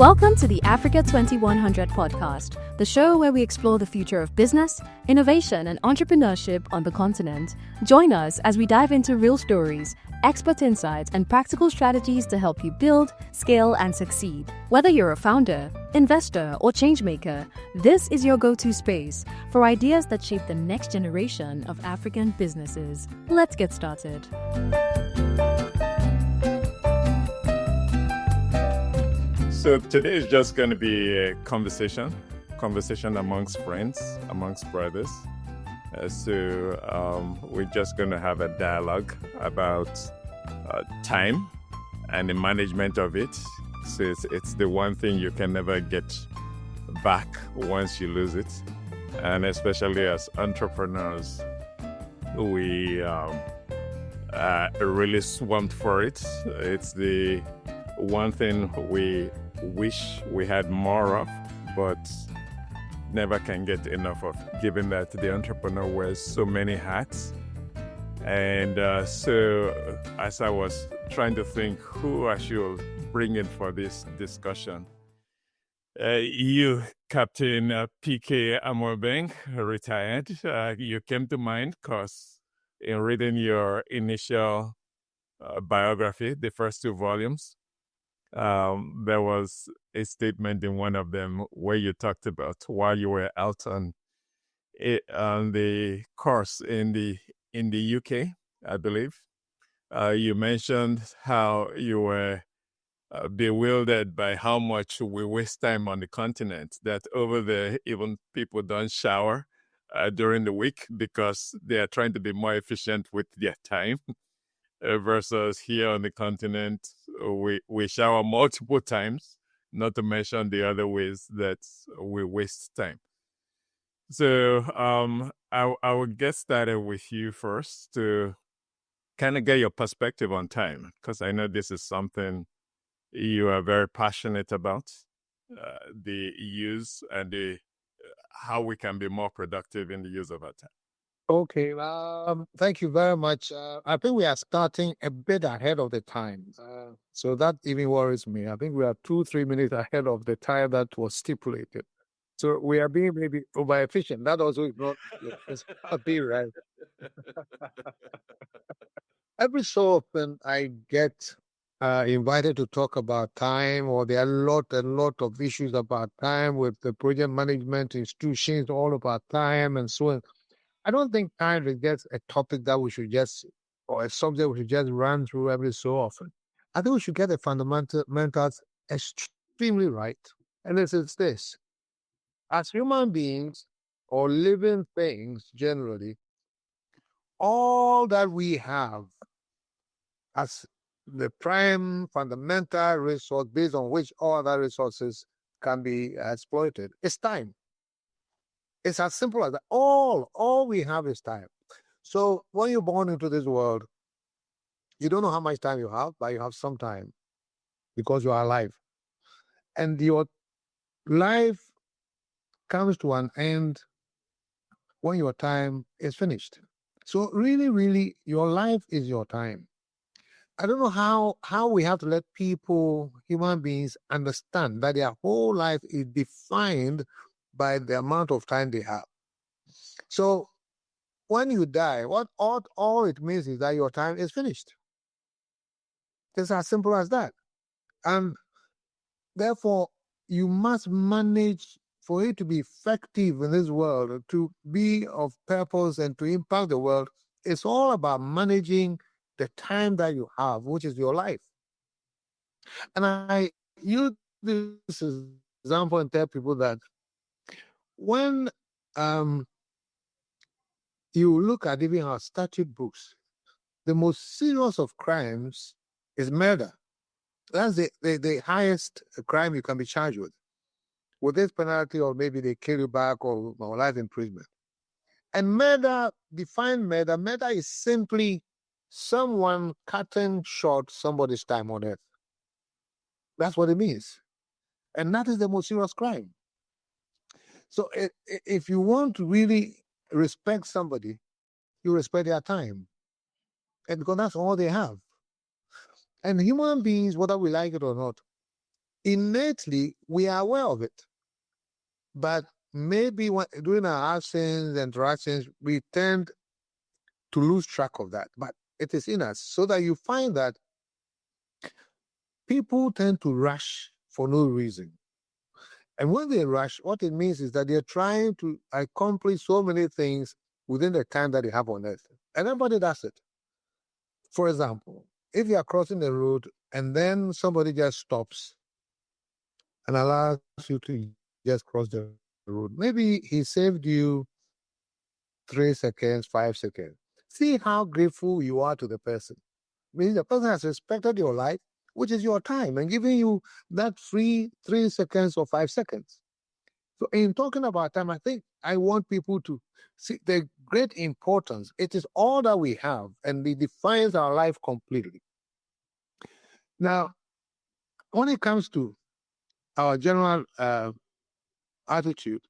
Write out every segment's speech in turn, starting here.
Welcome to the Africa 2100 podcast, the show where we explore the future of business, innovation, and entrepreneurship on the continent. Join us as we dive into real stories, expert insights, and practical strategies to help you build, scale, and succeed. Whether you're a founder, investor, or changemaker, this is your go-to space for ideas that shape the next generation of African businesses. Let's get started. So today is just going to be a conversation amongst friends, amongst brothers. We're just going to have a dialogue about time and the management of it. So it's the one thing you can never get back once you lose it. And especially as entrepreneurs, we are really swamped for it. It's the one thing we wish we had more of, but never can get enough of, given that the entrepreneur wears so many hats. And so as I was trying to think who I should bring in for this discussion, you, Captain PK Amoabeng, retired, you came to mind because in reading your initial biography, the first two volumes, there was a statement in one of them where you talked about while you were out on the course in the UK, I believe. You mentioned how you were bewildered by how much we waste time on the continent, that over there even people don't shower during the week because they are trying to be more efficient with their time. Versus here on the continent, we shower multiple times, not to mention the other ways that we waste time. So I will get started with you first to kind of get your perspective on time, because I know this is something you are very passionate about, the use and how we can be more productive in the use of our time. Okay, thank you very much. I think we are starting a bit ahead of the time. So that even worries me. I think we are 2-3 minutes ahead of the time that was stipulated. So we are being maybe over efficient. That also is not, it's not be right. Every so often I get invited to talk about time, or there are a lot of issues about time with the project management institutions, all about time and so on. I don't think time is just a topic that we should just, or a subject we should just run through every so often. I think we should get the fundamentals extremely right. And this is this. As human beings or living things generally, all that we have as the prime fundamental resource based on which all other resources can be exploited is time. It's as simple as that. All we have is time. So when you're born into this world, you don't know how much time you have, but you have some time because you are alive. And your life comes to an end when your time is finished. So really, your life is your time. I don't know how we have to let people, human beings, understand that their whole life is defined by the amount of time they have. So when you die, what all it means is that your time is finished. It's as simple as that. And therefore, you must manage for it to be effective in this world, to be of purpose and to impact the world. It's all about managing the time that you have, which is your life. And I use this example and tell people that when you look at even our statute books, the most serious of crimes is murder. That's the highest crime you can be charged with this penalty, or maybe they kill you back or life imprisonment. And murder is simply someone cutting short somebody's time on earth. That's what it means. And that is the most serious crime. So if you want to really respect somebody, you respect their time. And because that's all they have. And human beings, whether we like it or not, innately we are aware of it. But maybe during our absence, interactions, we tend to lose track of that. But it is in us, so that you find that people tend to rush for no reason. And when they rush, what it means is that they're trying to accomplish so many things within the time that they have on earth. And everybody does it. For example, if you are crossing the road and then somebody just stops and allows you to just cross the road, maybe he saved you 3 seconds, 5 seconds. See how grateful you are to the person. Meaning the person has respected your life, which is your time, and giving you that free 3 seconds or 5 seconds. So in talking about time, I think I want people to see the great importance. It is all that we have, and it defines our life completely. Now, when it comes to our general attitude,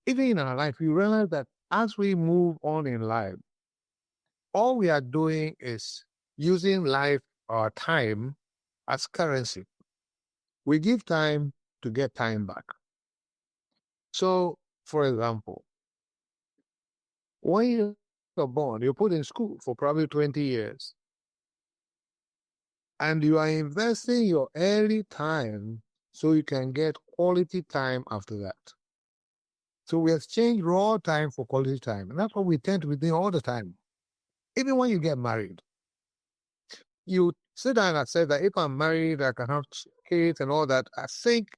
even in our life, we realize that as we move on in life, all we are doing is using life or time as currency. We give time to get time back. So, for example, when you're born, you're put in school for probably 20 years, and you are investing your early time so you can get quality time after that. So we exchange raw time for quality time. And that's what we tend to be doing all the time. Even when you get married, you sit down and say that if I'm married, I can have kids and all that. I think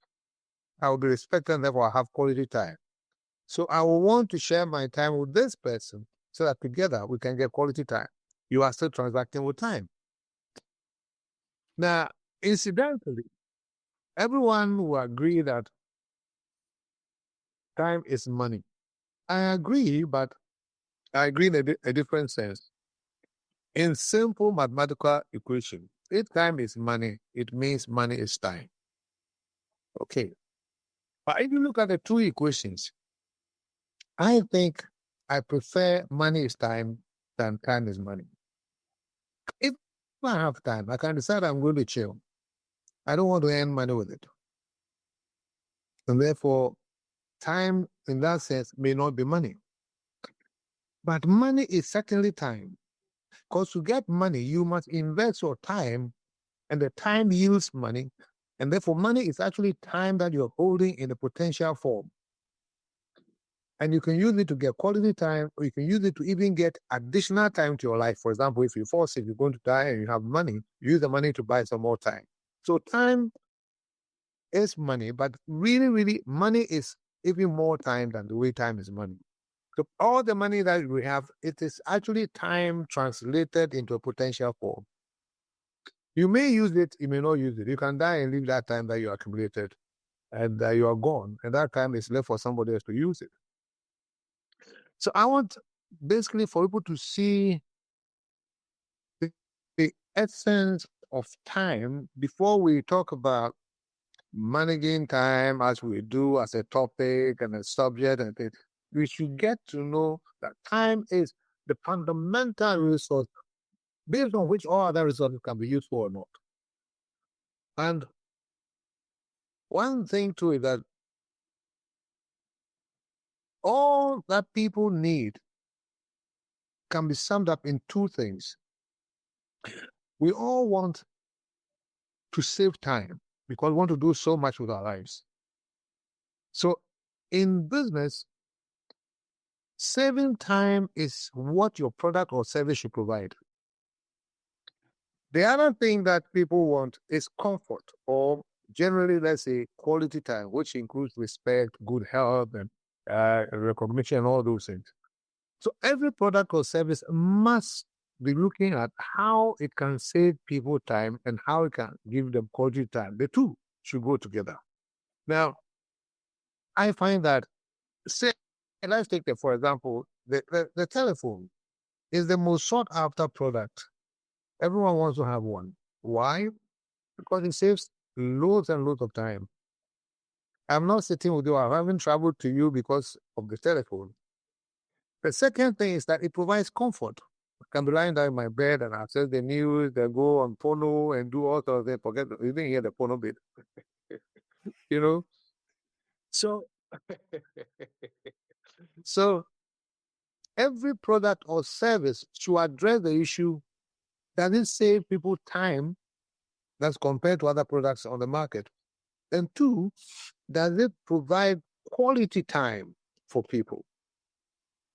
I will be respected and therefore I have quality time. So I will want to share my time with this person so that together we can get quality time. You are still transacting with time. Now, incidentally, everyone will agree that time is money. I agree, but I agree in a different sense. In simple mathematical equation, if time is money, it means money is time. Okay. But if you look at the two equations, I think I prefer money is time than time is money. If I have time, I can decide I'm going to chill. I don't want to earn money with it. And therefore, time in that sense may not be money. But money is certainly time. Because to get money, you must invest your time, and the time yields money. And therefore, money is actually time that you're holding in a potential form. And you can use it to get quality time, or you can use it to even get additional time to your life. For example, if you fall sick, you're going to die and you have money, you use the money to buy some more time. So time is money, but really, really, money is even more time than the way time is money. So all the money that we have, it is actually time translated into a potential form. You may use it, you may not use it. You can die and leave that time that you accumulated, and you are gone, and that time is left for somebody else to use it. So I want basically for people to see the essence of time before we talk about managing time as we do as a topic and a subject, and we should get to know that time is the fundamental resource based on which all other resources can be useful or not. And one thing too is that all that people need can be summed up in two things. We all want to save time because we want to do so much with our lives. So in business, saving time is what your product or service should provide. The other thing that people want is comfort, or generally, let's say, quality time, which includes respect, good health, and recognition, and all those things. So every product or service must be looking at how it can save people time and how it can give them quality time. The two should go together. Now, I find that, say, and let's take for example, the telephone is the most sought after product. Everyone wants to have one. Why? Because it saves loads and loads of time. I'm not sitting with you. I haven't traveled to you because of the telephone. The second thing is that it provides comfort. I can be lying down in my bed and access the news, then go on Pono and do all sorts of things. Forget, you didn't hear the Pono bit, you know? So, so every product or service should address the issue. Does it save people time that's compared to other products on the market? And two, does it provide quality time for people?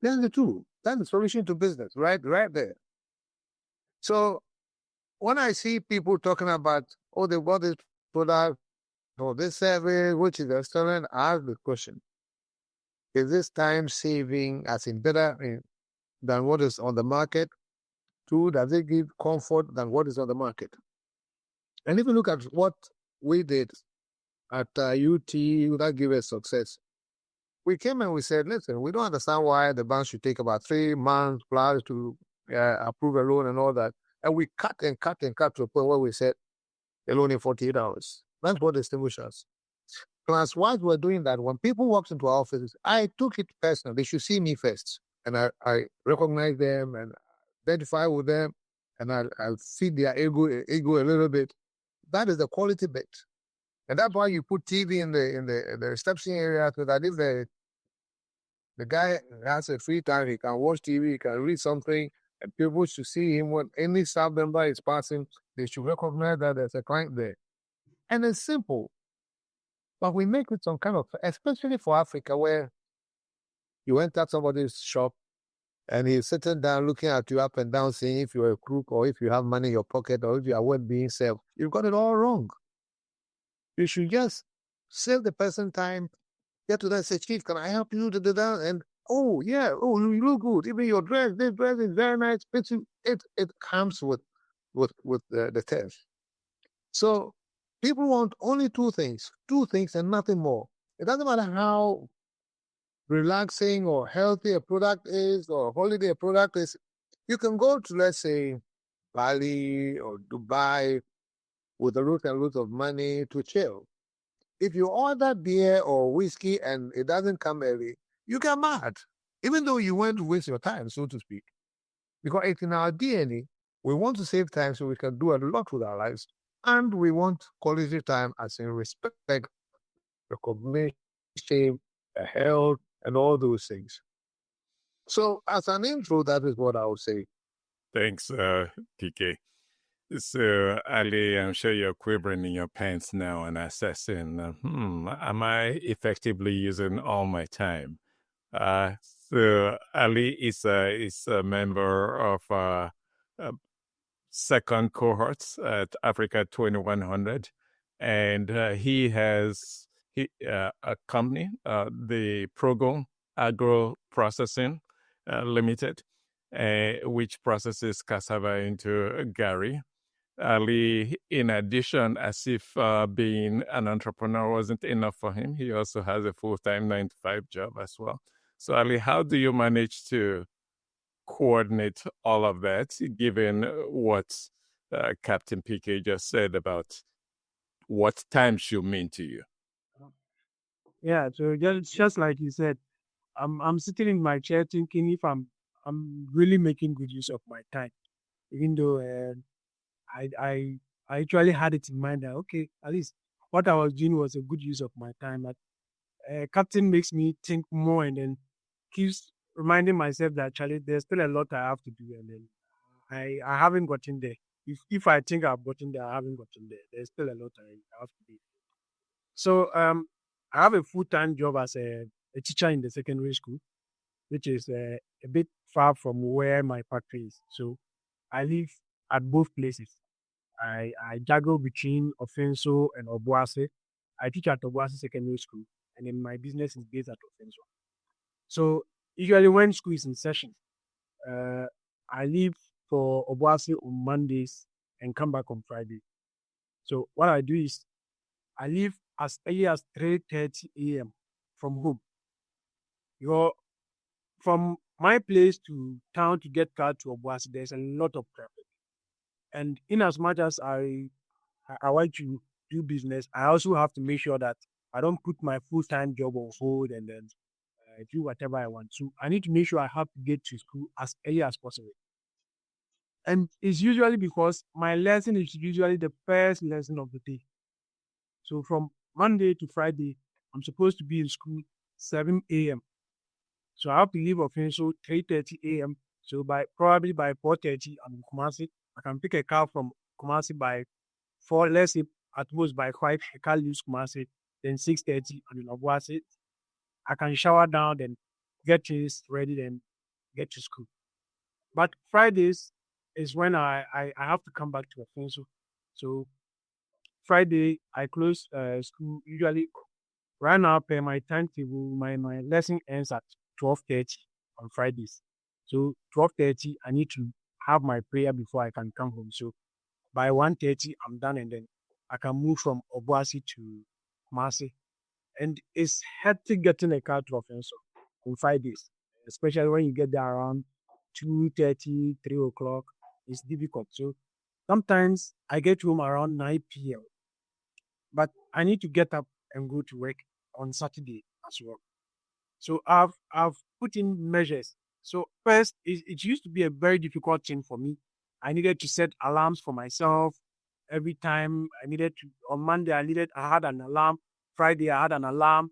That's the two. That's the solution to business, right there. So when I see people talking about, oh, they bought this product or this service, which is excellent, I ask the question: is this time saving, as in better than what is on the market? Two, does it give comfort than what is on the market? And if you look at what we did at UT, that gave us success. We came and we said, listen, we don't understand why the bank should take about 3 months plus to approve a loan and all that. And we cut and cut and cut to a point where we said a loan in 48 hours. That's what distinguished us. Plus, while we're doing that, when people walked into our offices, I took it personal. They should see me first. And I recognize them and identify with them. And I feed their ego a little bit. That is the quality bit. And that's why you put TV in the reception area, so that if the guy has a free time, he can watch TV, he can read something, and people should see him when any staff member is passing, they should recognize that there's a client there. And it's simple. But we make it some kind of, especially for Africa, where you enter somebody's shop and he's sitting down looking at you up and down, saying if you're a crook or if you have money in your pocket or if you are worth being served. You've got it all wrong. You should just save the person time, get to that, say, Chief, can I help you? And oh, yeah, oh, you look good. Even your dress, this dress is very nice. It comes with the test. So people want only two things and nothing more. It doesn't matter how relaxing or healthy a product is or holiday a product is. You can go to, let's say, Bali or Dubai with a lot and lot of money to chill. If you order beer or whiskey and it doesn't come early, you get mad, even though you want to waste your time, so to speak. Because it's in our DNA. We want to save time so we can do a lot with our lives. And we want quality time as in respect, recognition, health, and all those things. So as an intro, that is what I would say. Thanks, PK. So, Ali, I'm sure you're quivering in your pants now and assessing, am I effectively using all my time? So, Ali Issah is a member of second cohort at Africa 2100, and he has a company, the Progo Agro Processing Limited, which processes cassava into gari. Ali, in addition, as if being an entrepreneur wasn't enough for him, he also has a full-time 9-to-5 job as well. So, Ali, how do you manage to coordinate all of that, given what Captain PK just said about what time should mean to you? Yeah, so just like you said, I'm sitting in my chair thinking if I'm really making good use of my time, even though I actually had it in mind that okay, at least what I was doing was a good use of my time. But Captain makes me think more and then keeps reminding myself that actually there's still a lot I have to do, and then I haven't gotten there. If I think I've gotten there, I haven't gotten there. There's still a lot I have to do. So I have a full-time job as a teacher in the secondary school, which is a bit far from where my factory is. So I live at both places. I juggle between Offenso and Obuasi. I teach at Obuasi Secondary School, and then my business is based at Offenso. So usually when school is in session, I leave for Obuasi on Mondays and come back on Friday. So what I do is I leave as early as 3:30 a.m. from home. From my place to town to get car to Obuasi, there's a lot of traffic. And in as much as I want to do business, I also have to make sure that I don't put my full-time job on hold and then do whatever I want. So I need to make sure I have to get to school as early as possible. And it's usually because my lesson is usually the first lesson of the day. So from Monday to Friday, I'm supposed to be in school 7 a.m. So I have to leave official 3:30 a.m. So probably by 4:30, I'm in Kumasi. I can pick a car from Kumasi by 4, let's say at most by 5, I can't leave Kumasi. Then 6:30, I'm in Obuasi. I can shower down, then get things ready, then get to school. But Fridays is when I have to come back to Offenso. So Friday, I close school usually. Right now, per my timetable, my lesson ends at 12:30 on Fridays. So 12:30, I need to have my prayer before I can come home. So by 1:30, I'm done, and then I can move from Obuasi to Kumasi. And it's hectic getting a car to Offenso on Fridays, especially when you get there around 2:30, 3 o'clock. It's difficult. So sometimes I get home around 9 p.m., but I need to get up and go to work on Saturday as well. So I've put in measures. So first, it used to be a very difficult thing for me. I needed to set alarms for myself every time. I needed to on Monday. I had an alarm. Friday I had an alarm.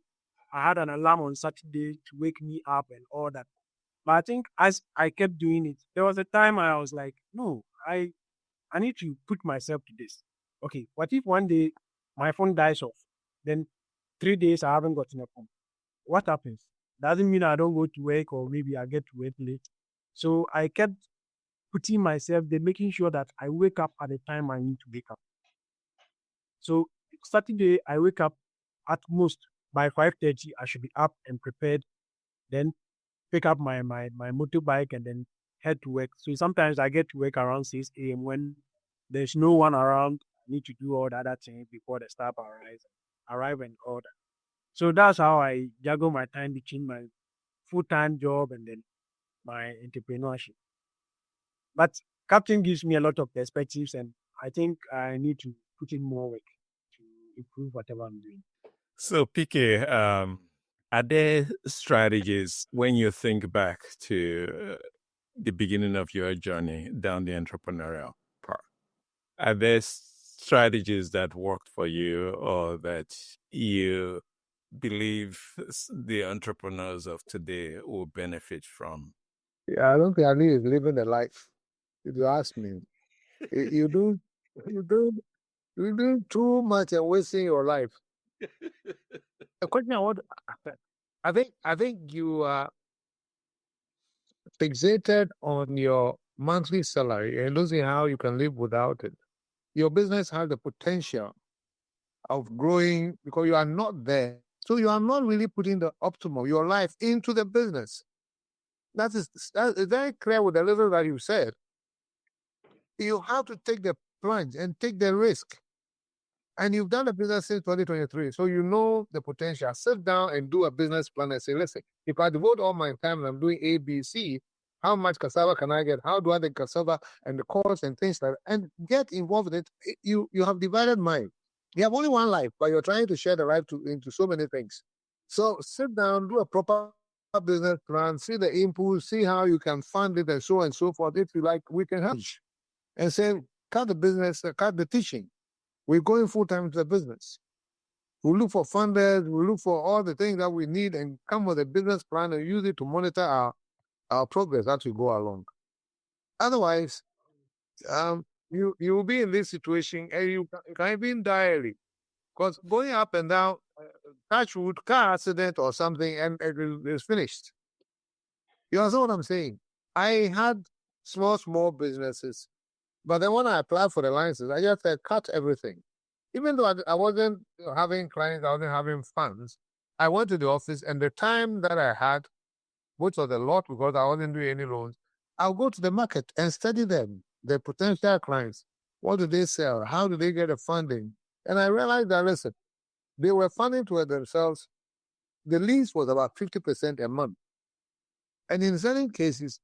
I had an alarm on Saturday to wake me up and all that. But I think as I kept doing it, there was a time I was like, no, I need to put myself to this. Okay, what if one day my phone dies off? Then 3 days I haven't gotten a phone. What happens? Doesn't mean I don't go to work or maybe I get to work late. So I kept putting myself there, making sure that I wake up at the time I need to wake up. So Saturday I wake up at most by 5:30. I should be up and prepared. Then pick up my motorbike and then head to work. So sometimes I get to work around 6 a.m. when there's no one around. I need to do all the other things before the staff arrive and all that. So that's how I juggle my time between my full-time job and then my entrepreneurship. But Captain gives me a lot of perspectives, and I think I need to put in more work to improve whatever I'm doing. So, PK, are there strategies when you think back to the beginning of your journey down the entrepreneurial path? Are there strategies that worked for you or that you believe the entrepreneurs of today will benefit from? Yeah, I don't think Ali is living a life. If you ask me, you do, you do, you do too much and wasting your life. The question I want, I think you are fixated on your monthly salary and losing how you can live without it. Your business has the potential of growing because you are not there. So you are not really putting the optimal, your life into the business. That is very clear with the little that you said. You have to take the plunge and take the risk. And you've done a business since 2023, so you know the potential. Sit down and do a business plan and say, listen, if I devote all my time and I'm doing A, B, C, how much cassava can I get? How do I get cassava and the cost and things like that? And get involved in it. You have divided mind. You have only one life, but you're trying to share the life into so many things. So sit down, do a proper business plan, see the input, see how you can fund it and so forth. If you like, we can help. And say, cut the business, cut the teaching. We're going full time into the business. We look for funders, we look for all the things that we need and come with a business plan and use it to monitor our progress as we go along. Otherwise, you will be in this situation and you can even die early. Because going up and down, touch wood, car accident or something, and it's finished. You understand what I'm saying? I had small businesses, but then when I applied for the license, I just said, cut everything. Even though I wasn't having clients, I wasn't having funds, I went to the office and the time that I had, which was a lot because I wasn't doing any loans, I'll go to the market and study them, the potential clients. What do they sell? How do they get the funding? And I realized that, listen, they were funding to themselves. The lease was about 50% a month. And in certain cases,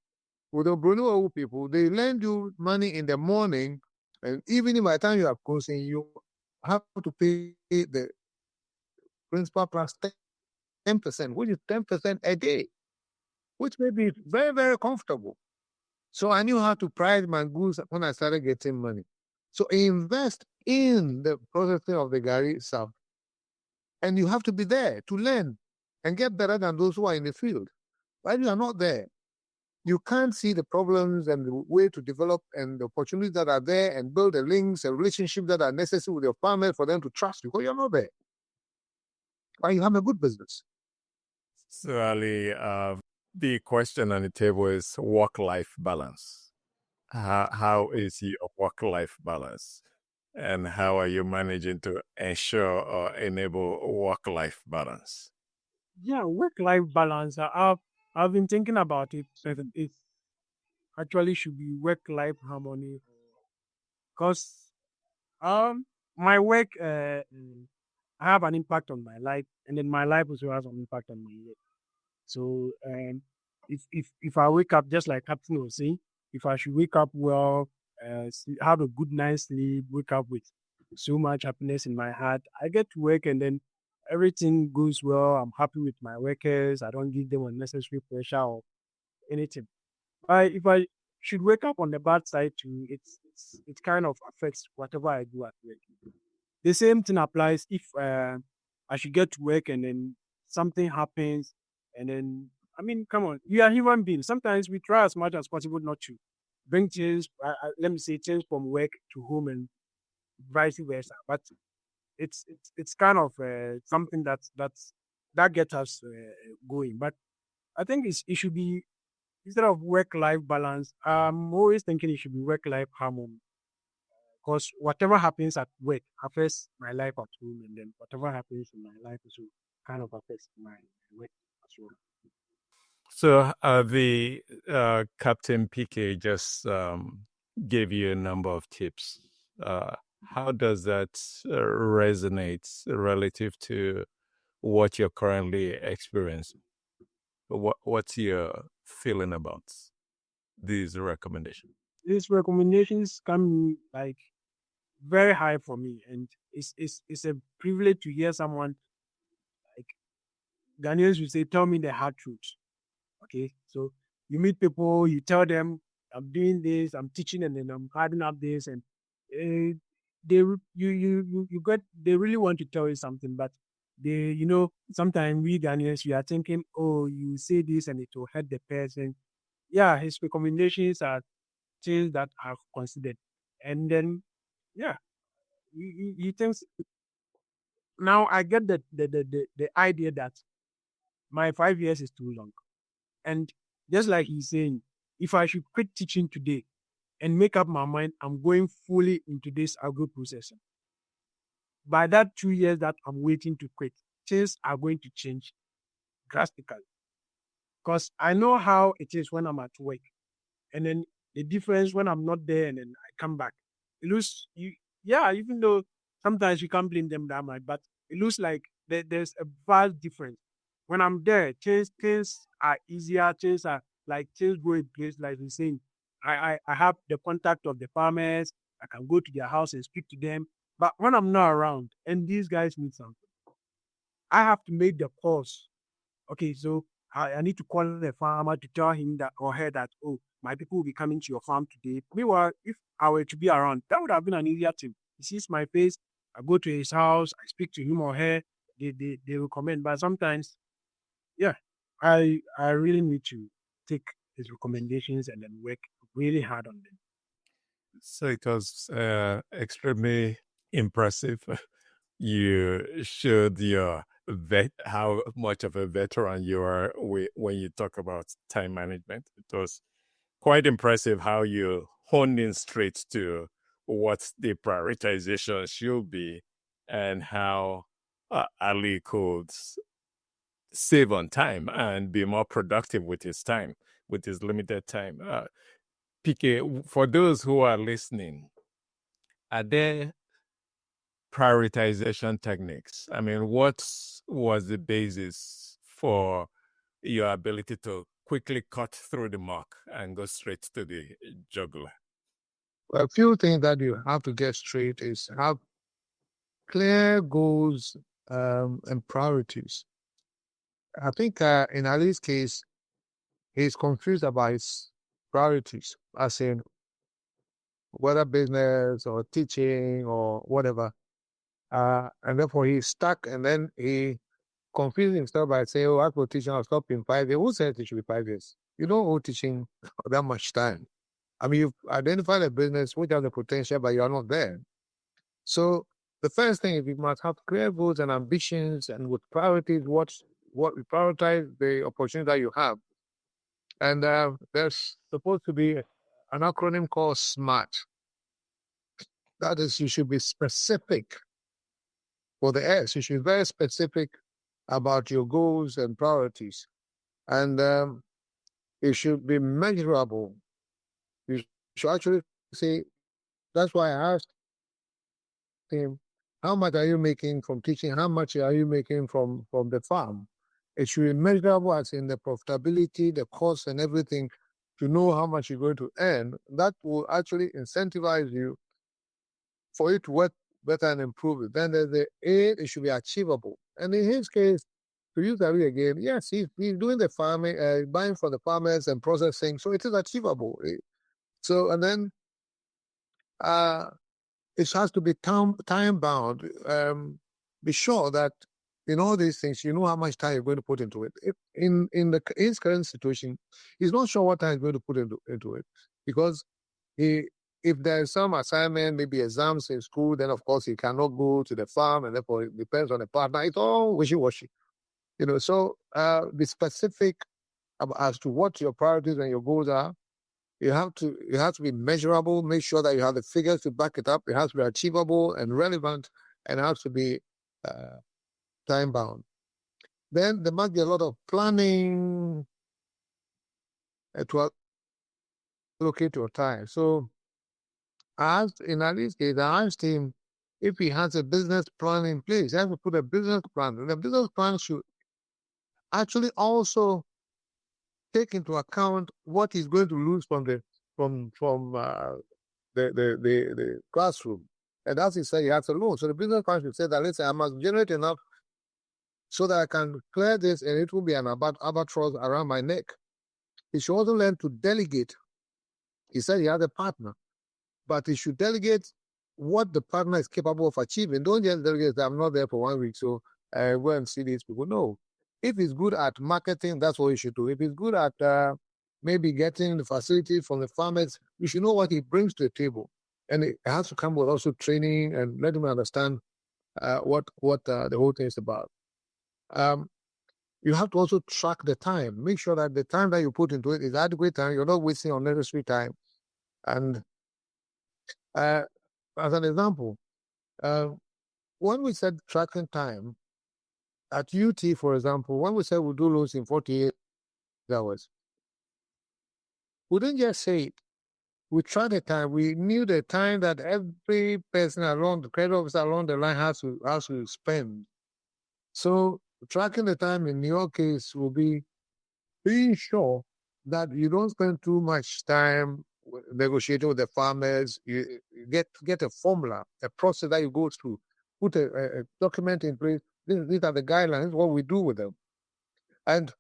with the Bruno people, they lend you money in the morning, and even by the time you are closing, you have to pay the principal plus 10%, which is 10% a day, which may be very, very comfortable. So I knew how to price my goods when I started getting money. So invest in the processing of the gari itself. And you have to be there to learn and get better than those who are in the field. While you are not there, you can't see the problems and the way to develop and the opportunities that are there and build the links and relationships that are necessary with your farmers for them to trust you because you're not there. Why you have a good business. So, Ali, the question on the table is work-life balance. How is your work-life balance? And how are you managing to ensure or enable work-life balance? Yeah, work-life balance. I've been thinking about it. It actually should be work-life harmony, because my work I have an impact on my life, and then my life also has an impact on my work. So if I wake up just like Captain was saying, if I should wake up well, have a good night's sleep, wake up with so much happiness in my heart, I get to work and then everything goes well. I'm happy with my workers. I don't give them unnecessary pressure or anything. If I should wake up on the bad side too, it kind of affects whatever I do at work. The same thing applies if I should get to work and then something happens, and then I mean, come on, we are human beings. Sometimes we try as much as possible not to bring change. Let me say change from work to home and vice versa. But it's kind of something that gets us going. But I think it should be, instead of work-life balance, I'm always thinking it should be work-life harmony. Because whatever happens at work affects my life at home, and then whatever happens in my life also kind of affects my work as well. So the Captain PK just gave you a number of tips. How does that resonate relative to what you're currently experiencing? What's your feeling about these recommendations? These recommendations come like very high for me, and it's a privilege to hear someone like Ghanaians will say, "Tell me the hard truth." Okay, so you meet people, you tell them, "I'm doing this, I'm teaching, and then I'm adding up this," and you get, they really want to tell you something, but sometimes we Ghanaians, we are thinking, "Oh, you say this and it will hurt the person." Yeah, his recommendations are things that I've considered, and then yeah, you think, now I get the idea that my 5 years is too long. And just like he's saying, if I should quit teaching today and make up my mind, I'm going fully into this agro processing. By that 2 years that I'm waiting to quit, things are going to change drastically. Because I know how it is when I'm at work. And then the difference when I'm not there and then I come back. It looks, yeah, even though sometimes you can't blame them that much, but it looks like there's a vast difference. When I'm there, things are easier, things go in place, like we're saying. I have the contact of the farmers, I can go to their house and speak to them. But when I'm not around and these guys need something, I have to make the calls. Okay, so I need to call the farmer to tell him that or her that, oh, my people will be coming to your farm today. Meanwhile, if I were to be around, that would have been an easier thing. He sees my face, I go to his house, I speak to him or her, they will comment. But sometimes, yeah, I really need to take his recommendations and then work really hard on them. So it was extremely impressive. You showed your how much of a veteran you are when you talk about time management. It was quite impressive how you honed in straight to what the prioritization should be and how Ali could save on time and be more productive with his time, with his limited time. PK, for those who are listening, are there prioritization techniques? I mean, what was the basis for your ability to quickly cut through the muck and go straight to the juggler? Well, a few things that you have to get straight is have clear goals and priorities. I think in Ali's case, he's confused about his priorities, as in whether business or teaching or whatever. And therefore he's stuck, and then he confused himself by saying, "Oh, I could teach, I'll stop in 5 years." Who said it should be 5 years? You don't owe teaching that much time. I mean, you've identified a business which has the potential, but you're not there. So the first thing is you must have clear goals and ambitions, and with priorities, what you prioritize the opportunity that you have. And there's supposed to be an acronym called SMART. That is, you should be specific for the S. You should be very specific about your goals and priorities. And it should be measurable. You should actually say, that's why I asked him, how much are you making from teaching? How much are you making from the farm? It should be measurable as in the profitability, the cost and everything, to know how much you're going to earn. That will actually incentivize you for it to work better and improve it. Then there's the A, it should be achievable. And in his case, to use that again, yes, he's doing the farming, buying from the farmers and processing, so it is achievable. So, and then it has to be time bound. Be sure that in all these things, you know how much time you're going to put into it. If in his current situation, he's not sure what time he's going to put into it, because if there's some assignment, maybe exams in school, then of course he cannot go to the farm, and therefore it depends on the partner. It's all wishy-washy, So be specific as to what your priorities and your goals are. It has to be measurable. Make sure that you have the figures to back it up. It has to be achievable and relevant, and it has to be time bound. Then there must be a lot of planning to allocate your time. So in Ali's case, I asked him if he has a business plan in place. He has to put a business plan. And the business plan should actually also take into account what he's going to lose from the classroom. And as he said, he has a loan. So the business plan should say that, listen, I must generate enough so that I can clear this, and it will be an albatross around my neck. He should also learn to delegate. He said he has a partner, but he should delegate what the partner is capable of achieving. Don't just delegate, I'm not there for 1 week, so go and see these people. No. If he's good at marketing, that's what he should do. If he's good at maybe getting the facility from the farmers, you should know what he brings to the table. And it has to come with also training and let him understand what the whole thing is about. You have to also track the time. Make sure that the time that you put into it is adequate time. You're not wasting unnecessary time. And as an example, when we said tracking time, at UT, for example, when we said we'll do loans in 48 hours, we didn't just say it. We tracked the time. We knew the time that every person along the credit officer along the line has to spend. So tracking the time in your case will be being sure that you don't spend too much time negotiating with the farmers. You get a formula, a process that you go through. Put a document in place. These are the guidelines, what we do with them. And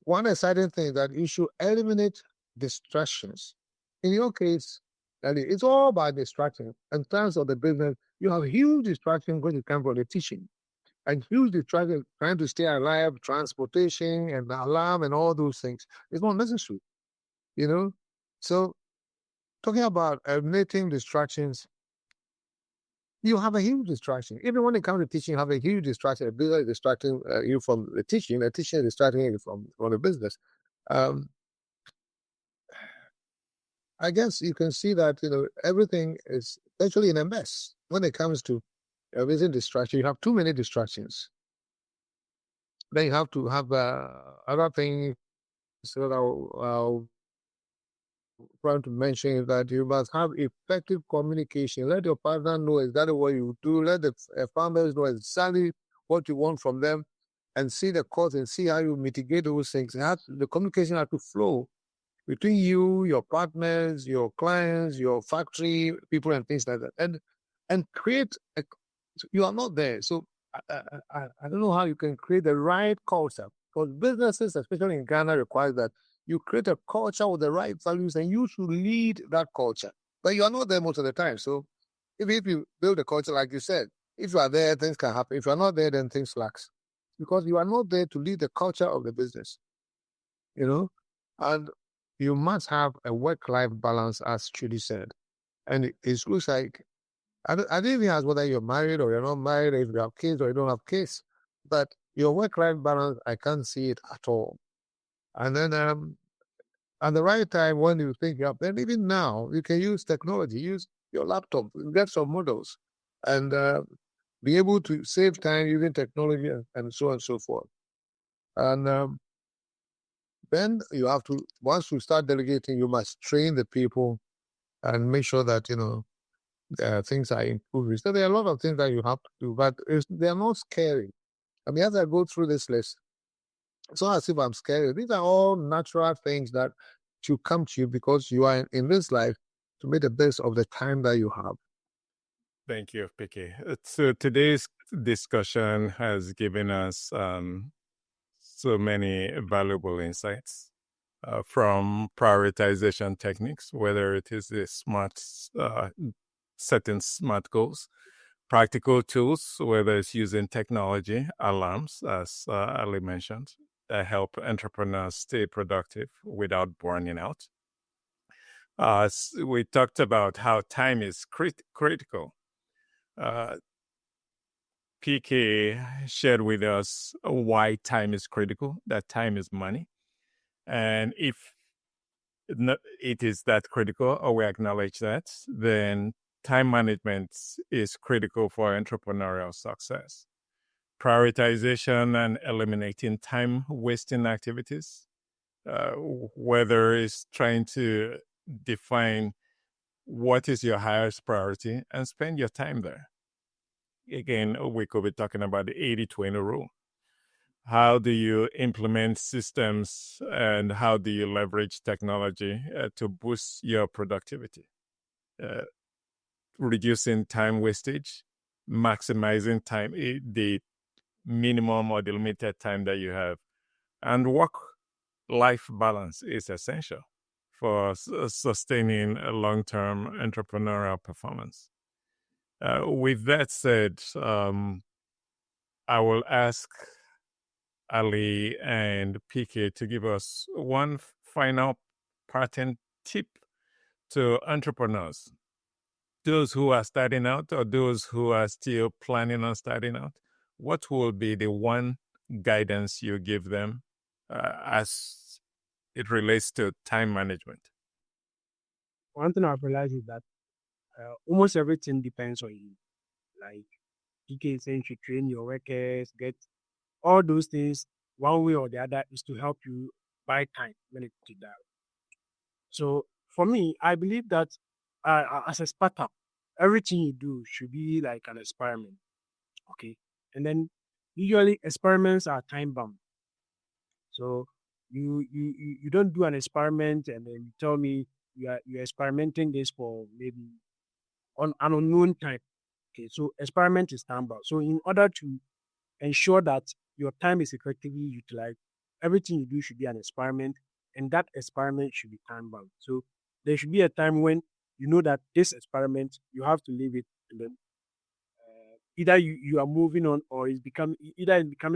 one exciting thing is that you should eliminate distractions. In your case, it's all about distraction. In terms of the business, you have huge distractions when you come from the teaching. And huge distractions trying to stay alive, transportation and the alarm and all those things. It's not necessary, So talking about eliminating distractions, you have a huge distraction. Even when it comes to teaching, you have a huge distraction. A business is distracting you from the teaching. The teaching is distracting you from the business. I guess you can see that everything is actually in a mess when it comes to everything distraction. You have too many distractions. Then you have to have other things that I'll trying to mention is that you must have effective communication. Let your partner know exactly what you do. Let the farmers know exactly what you want from them, and see the cause and see how you mitigate those things. The communication has to flow between you, your partners, your clients, your factory people, and things like that. And create you are not there. So I don't know how you can create the right culture, because businesses, especially in Ghana, require that You create a culture with the right values, and you should lead that culture. But you are not there most of the time. So if you build a culture, like you said, if you are there, things can happen. If you are not there, then things lax. Because you are not there to lead the culture of the business, And you must have a work-life balance, as Chudi said. And it looks like, I don't even ask whether you're married or you're not married, if you have kids or you don't have kids. But your work-life balance, I can't see it at all. And then at the right time, when you think up, then even now, you can use technology, use your laptop, get some models, and be able to save time using technology and so on and so forth. And then you have to, once you start delegating, you must train the people and make sure that, things are improving. So there are a lot of things that you have to do, but they're not scary. I mean, as I go through this list, it's not as if I'm scared. These are all natural things that should come to you because you are in this life to make the best of the time that you have. Thank you, Picky. So today's discussion has given us so many valuable insights from prioritization techniques, whether it is the setting smart goals, practical tools, whether it's using technology, alarms, as Ali mentioned, that help entrepreneurs stay productive without burning out. We talked about how time is critical. PK shared with us why time is critical, that time is money. And if it is that critical, or we acknowledge that, then time management is critical for entrepreneurial success. Prioritization and eliminating time wasting activities, whether it's trying to define what is your highest priority and spend your time there. Again, we could be talking about the 80-20 rule. How do you implement systems and how do you leverage technology to boost your productivity? Reducing time wastage, maximizing time, the minimum or the limited time that you have. And work-life balance is essential for sustaining a long-term entrepreneurial performance. With that said, I will ask Ali and PK to give us one final parting tip to entrepreneurs, those who are starting out or those who are still planning on starting out. What will be the one guidance you give them as it relates to time management? One thing I've realized is that almost everything depends on you. Like PK is saying, you train your workers, get all those things. One way or the other is to help you buy time when it to that. So for me, I believe that as a startup, everything you do should be like an experiment. Okay. And then usually experiments are time bound. So you don't do an experiment and then you tell me you're experimenting this for maybe on an unknown time. Okay, so experiment is time bound. So in order to ensure that your time is effectively utilized, everything you do should be an experiment, and that experiment should be time bound. So there should be a time when you know that this experiment you have to leave it to them. Either you are moving on, or it's becoming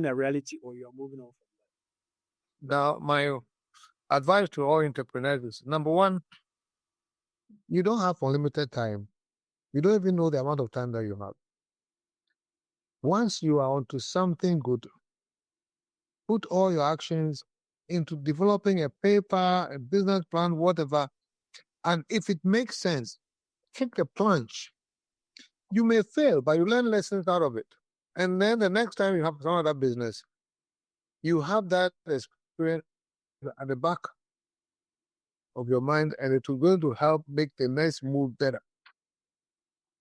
a reality, or you are moving on. Now, my advice to all entrepreneurs is, number one, you don't have unlimited time. You don't even know the amount of time that you have. Once you are onto something good, put all your actions into developing a paper, a business plan, whatever. And if it makes sense, take the plunge. You may fail, but you learn lessons out of it. And then the next time you have some other business, you have that experience at the back of your mind, and it will going to help make the next move better.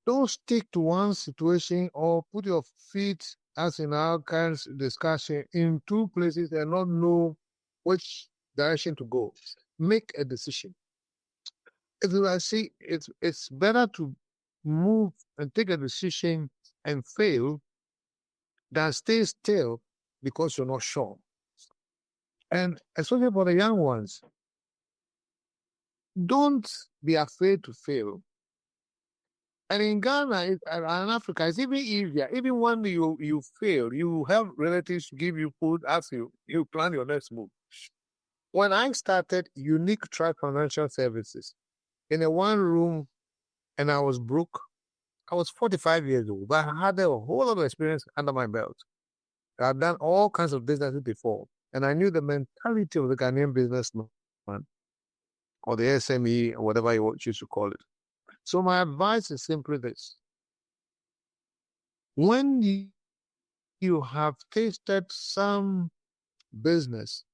Don't stick to one situation or put your feet, as in our kinds discussion, in two places and not know which direction to go. Make a decision. If I see, it's better to move and take a decision and fail than stay still because you're not sure. And especially for the young ones, don't be afraid to fail. And in Ghana and Africa, it's even easier. Even when you fail, you have relatives to give you food as you plan your next move. When I started Unique Track Financial Services in a one room and I was broke, I was 45 years old, but I had a whole lot of experience under my belt. I've done all kinds of businesses before, and I knew the mentality of the Ghanaian businessman or the SME, or whatever you choose to call it. So my advice is simply this. When you have tasted some business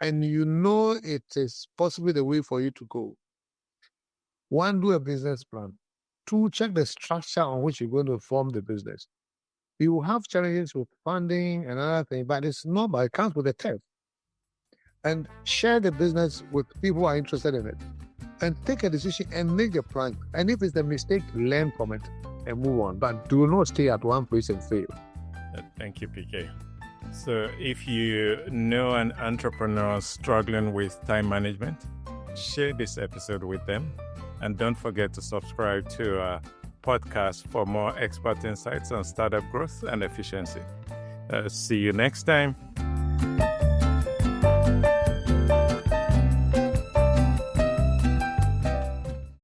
and you know it is possibly the way for you to go, one, do a business plan. Two, check the structure on which you're going to form the business. You will have challenges with funding and other things, but it's normal. It comes with a test. And share the business with people who are interested in it. And take a decision and make the plan. And if it's a mistake, learn from it and move on. But do not stay at one place and fail. Thank you, PK. So if you know an entrepreneur struggling with time management, share this episode with them. And don't forget to subscribe to our podcast for more expert insights on startup growth and efficiency. See you next time.